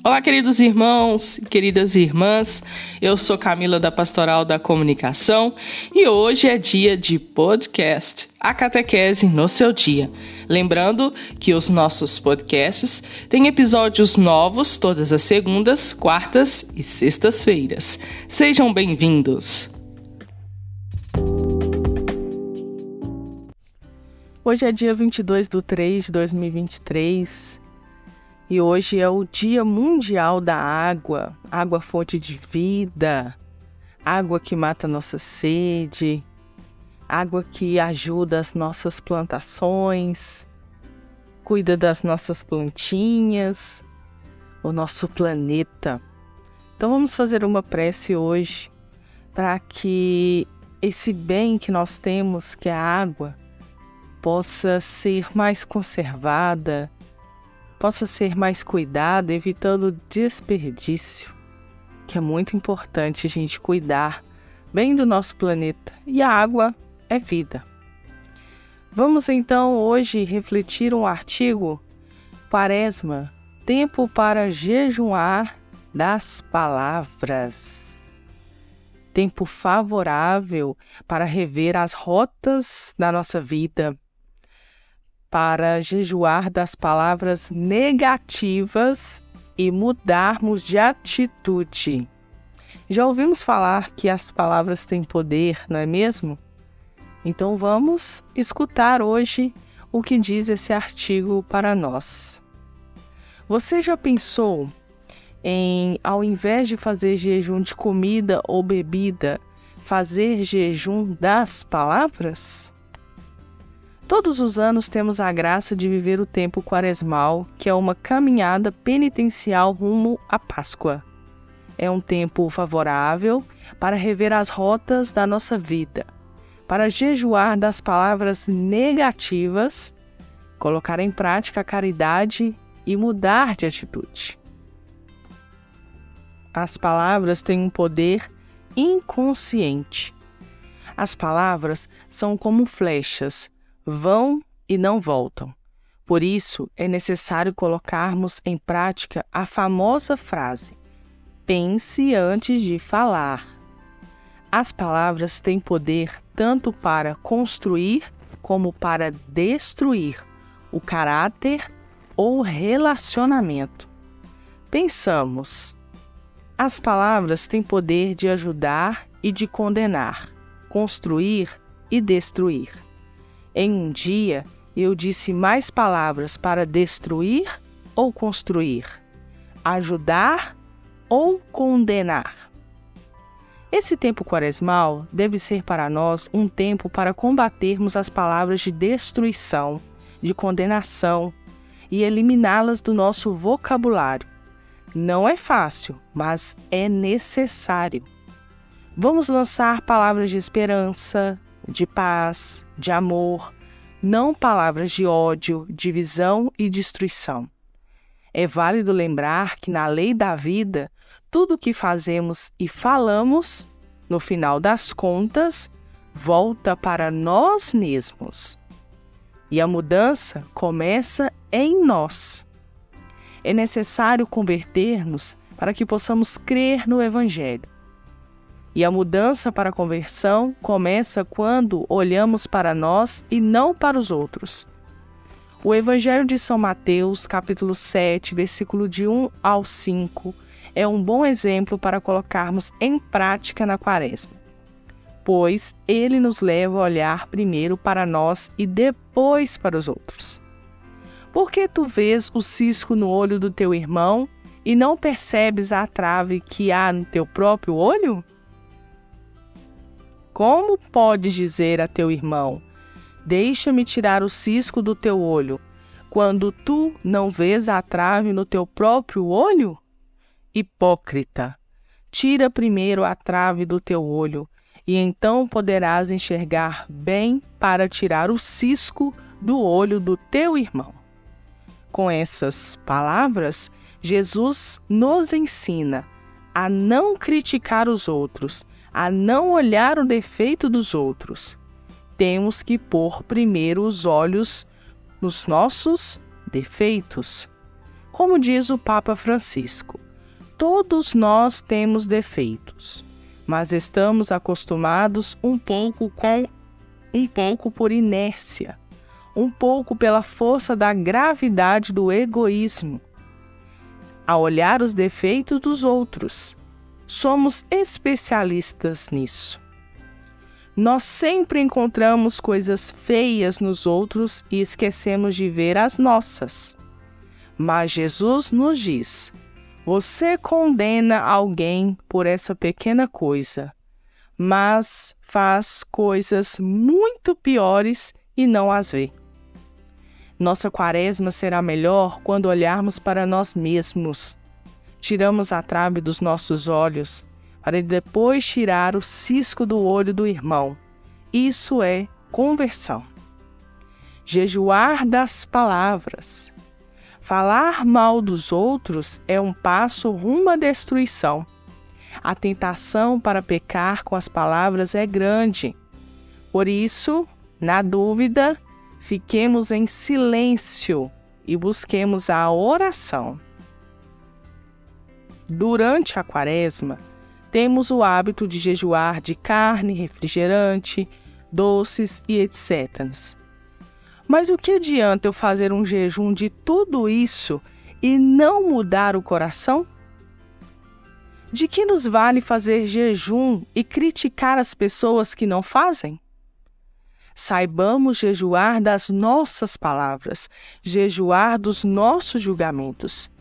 Olá, queridos irmãos e queridas irmãs, eu sou Camila da Pastoral da Comunicação e hoje é dia de podcast, a catequese no seu dia. Lembrando que os nossos podcasts têm episódios novos todas as segundas, quartas e sextas-feiras. Sejam bem-vindos! Hoje é dia 22/3/2023 e hoje é o Dia Mundial da Água, água fonte de vida, água que mata nossa sede, água que ajuda as nossas plantações, cuida das nossas plantinhas, o nosso planeta. Então vamos fazer uma prece hoje para que esse bem que nós temos, que é a água, possa ser mais conservada, possa ser mais cuidada, evitando desperdício, que é muito importante a gente cuidar bem do nosso planeta. E a água é vida. Vamos então hoje refletir um artigo, Quaresma, tempo para jejuar das palavras. Tempo favorável para rever as rotas da nossa vida, para jejuar das palavras negativas e mudarmos de atitude. Já ouvimos falar que as palavras têm poder, não é mesmo? Então vamos escutar hoje o que diz esse artigo para nós. Você já pensou em, ao invés de fazer jejum de comida ou bebida, fazer jejum das palavras? Todos os anos temos a graça de viver o tempo quaresmal, que é uma caminhada penitencial rumo à Páscoa. É um tempo favorável para rever as rotas da nossa vida, para jejuar das palavras negativas, colocar em prática a caridade e mudar de atitude. As palavras têm um poder inconsciente. As palavras são como flechas, vão e não voltam. Por isso, é necessário colocarmos em prática a famosa frase: pense antes de falar. As palavras têm poder tanto para construir como para destruir o caráter ou relacionamento. Pensamos. As palavras têm poder de ajudar e de condenar, construir e destruir. Em um dia, eu disse mais palavras para destruir ou construir, ajudar ou condenar. Esse tempo quaresmal deve ser para nós um tempo para combatermos as palavras de destruição, de condenação e eliminá-las do nosso vocabulário. Não é fácil, mas é necessário. Vamos lançar palavras de esperança, de paz, de amor, não palavras de ódio, divisão e destruição. É válido lembrar que na lei da vida, tudo o que fazemos e falamos, no final das contas, volta para nós mesmos. E a mudança começa em nós. É necessário converter-nos para que possamos crer no Evangelho. E a mudança para a conversão começa quando olhamos para nós e não para os outros. O Evangelho de São Mateus, capítulo 7, versículo de 1 ao 5, é um bom exemplo para colocarmos em prática na Quaresma, pois ele nos leva a olhar primeiro para nós e depois para os outros. Por que tu vês o cisco no olho do teu irmão e não percebes a trave que há no teu próprio olho? Como podes dizer a teu irmão: deixa-me tirar o cisco do teu olho, quando tu não vês a trave no teu próprio olho? Hipócrita, tira primeiro a trave do teu olho, e então poderás enxergar bem para tirar o cisco do olho do teu irmão. Com essas palavras, Jesus nos ensina a não criticar os outros, a não olhar o defeito dos outros. Temos que pôr primeiro os olhos nos nossos defeitos. Como diz o Papa Francisco, todos nós temos defeitos, mas estamos acostumados um pouco por inércia, um pouco pela força da gravidade do egoísmo, a olhar os defeitos dos outros. Somos especialistas nisso. Nós sempre encontramos coisas feias nos outros e esquecemos de ver as nossas. Mas Jesus nos diz: você condena alguém por essa pequena coisa, mas faz coisas muito piores e não as vê. Nossa quaresma será melhor quando olharmos para nós mesmos. Tiramos a trave dos nossos olhos, para depois tirar o cisco do olho do irmão. Isso é conversão. Jejuar das palavras. Falar mal dos outros é um passo rumo à destruição. A tentação para pecar com as palavras é grande. Por isso, na dúvida, fiquemos em silêncio e busquemos a oração. Durante a quaresma, temos o hábito de jejuar de carne, refrigerante, doces e etc. Mas o que adianta eu fazer um jejum de tudo isso e não mudar o coração? De que nos vale fazer jejum e criticar as pessoas que não fazem? Saibamos jejuar das nossas palavras, jejuar dos nossos julgamentos.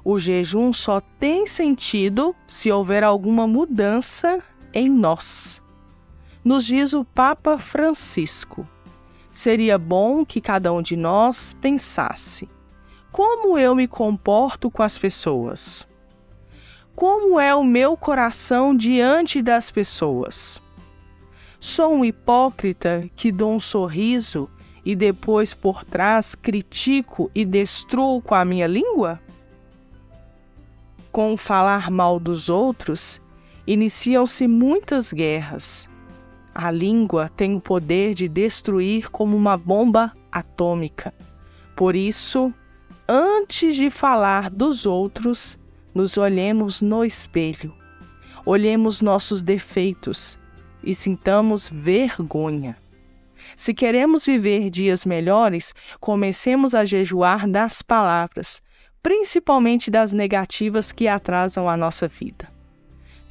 O jejum só tem sentido se houver alguma mudança em nós. Nos diz o Papa Francisco: seria bom que cada um de nós pensasse: como eu me comporto com as pessoas? Como é o meu coração diante das pessoas? Sou um hipócrita que dou um sorriso e depois por trás critico e destruo com a minha língua? Com o falar mal dos outros, iniciam-se muitas guerras. A língua tem o poder de destruir como uma bomba atômica. Por isso, antes de falar dos outros, nos olhemos no espelho, olhemos nossos defeitos e sintamos vergonha. Se queremos viver dias melhores, comecemos a jejuar das palavras, principalmente das negativas que atrasam a nossa vida.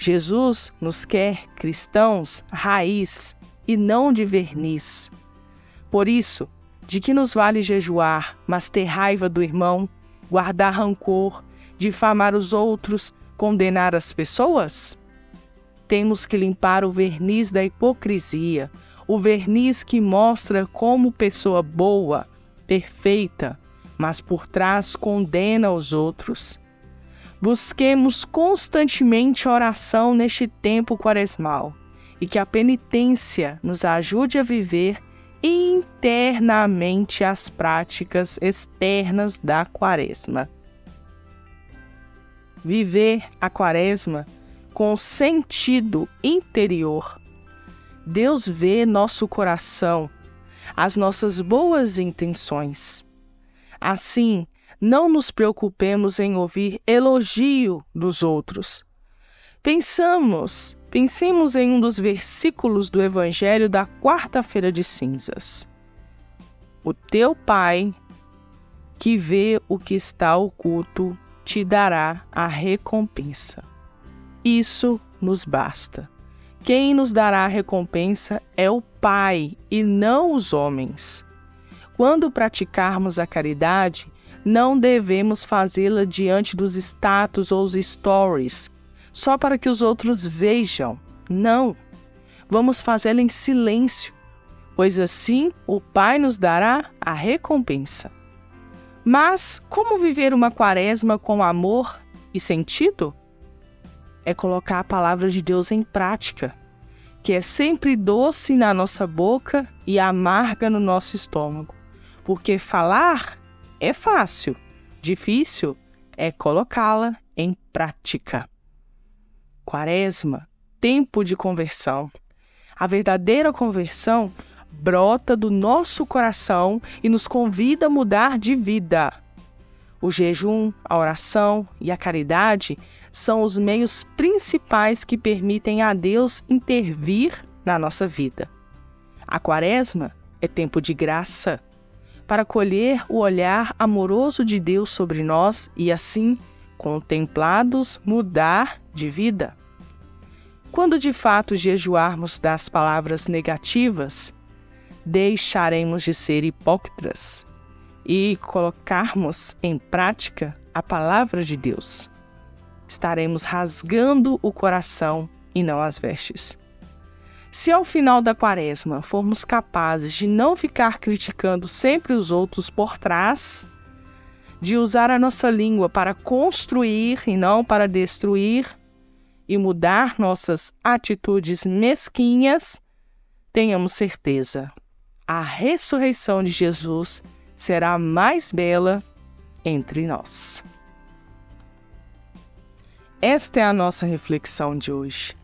Jesus nos quer cristãos raiz e não de verniz. Por isso, de que nos vale jejuar, mas ter raiva do irmão, guardar rancor, difamar os outros, condenar as pessoas? Temos que limpar o verniz da hipocrisia, o verniz que mostra como pessoa boa, perfeita, mas por trás condena os outros. Busquemos constantemente a oração neste tempo quaresmal e que a penitência nos ajude a viver internamente as práticas externas da quaresma. Viver a quaresma com sentido interior. Deus vê nosso coração, as nossas boas intenções. Assim, não nos preocupemos em ouvir elogio dos outros. Pensemos em um dos versículos do Evangelho da quarta-feira de cinzas. O teu Pai, que vê o que está oculto, te dará a recompensa. Isso nos basta. Quem nos dará a recompensa é o Pai e não os homens. Quando praticarmos a caridade, não devemos fazê-la diante dos status ou os stories, só para que os outros vejam. Não. Vamos fazê-la em silêncio, pois assim o Pai nos dará a recompensa. Mas como viver uma quaresma com amor e sentido? É colocar a palavra de Deus em prática, que é sempre doce na nossa boca e amarga no nosso estômago. Porque falar é fácil, difícil é colocá-la em prática. Quaresma, tempo de conversão. A verdadeira conversão brota do nosso coração e nos convida a mudar de vida. O jejum, a oração e a caridade são os meios principais que permitem a Deus intervir na nossa vida. A Quaresma é tempo de graça, para colher o olhar amoroso de Deus sobre nós e, assim, contemplados, mudar de vida. Quando de fato jejuarmos das palavras negativas, deixaremos de ser hipócritas e colocarmos em prática a palavra de Deus. Estaremos rasgando o coração e não as vestes. Se ao final da Quaresma formos capazes de não ficar criticando sempre os outros por trás, de usar a nossa língua para construir e não para destruir, e mudar nossas atitudes mesquinhas, tenhamos certeza, a ressurreição de Jesus será a mais bela entre nós. Esta é a nossa reflexão de hoje.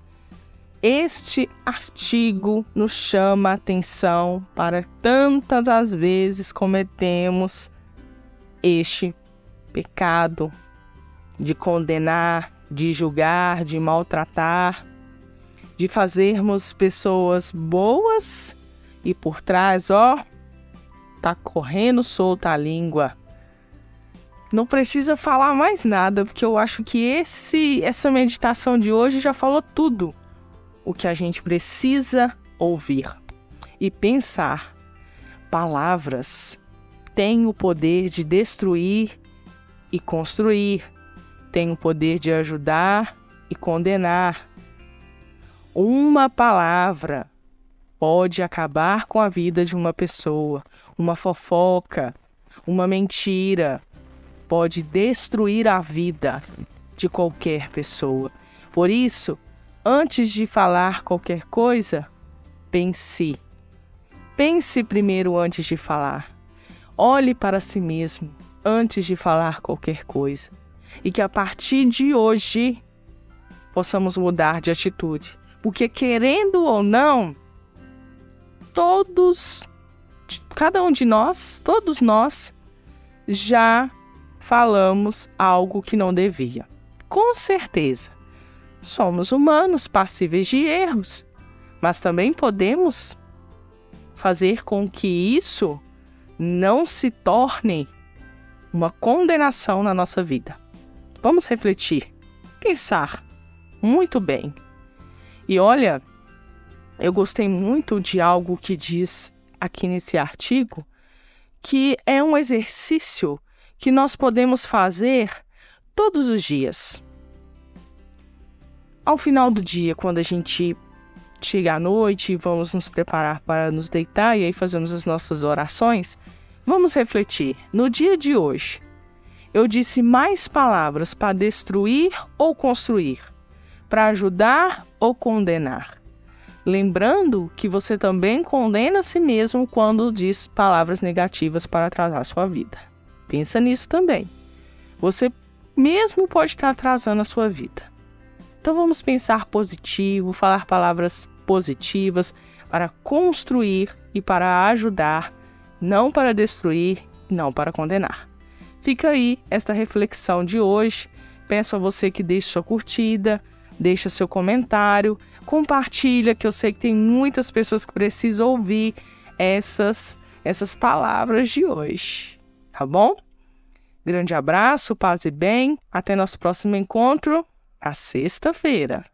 Este artigo nos chama a atenção para tantas as vezes cometemos este pecado de condenar, de julgar, de maltratar, de fazermos pessoas boas e por trás, tá correndo solta a língua. Não precisa falar mais nada, porque eu acho que essa meditação de hoje já falou tudo o que a gente precisa ouvir e pensar. Palavras têm o poder de destruir e construir, têm o poder de ajudar e condenar. Uma palavra pode acabar com a vida de uma pessoa. Uma fofoca, uma mentira pode destruir a vida de qualquer pessoa. Por isso, antes de falar qualquer coisa, pense. Pense primeiro antes de falar. Olhe para si mesmo antes de falar qualquer coisa. E que a partir de hoje possamos mudar de atitude. Porque querendo ou não, cada um de nós, todos nós, já falamos algo que não devia. Com certeza. Somos humanos, passíveis de erros, mas também podemos fazer com que isso não se torne uma condenação na nossa vida. Vamos refletir, pensar muito bem. E olha, eu gostei muito de algo que diz aqui nesse artigo, que é um exercício que nós podemos fazer todos os dias. Ao final do dia, quando a gente chega à noite e vamos nos preparar para nos deitar e aí fazemos as nossas orações, vamos refletir. No dia de hoje, eu disse mais palavras para destruir ou construir, para ajudar ou condenar. Lembrando que você também condena a si mesmo quando diz palavras negativas para atrasar a sua vida. Pensa nisso também. Você mesmo pode estar atrasando a sua vida. Então vamos pensar positivo, falar palavras positivas para construir e para ajudar, não para destruir, não para condenar. Fica aí esta reflexão de hoje. Peço a você que deixe sua curtida, deixa seu comentário, compartilha, que eu sei que tem muitas pessoas que precisam ouvir essas palavras de hoje. Tá bom? Grande abraço, paz e bem. Até nosso próximo encontro, na sexta-feira.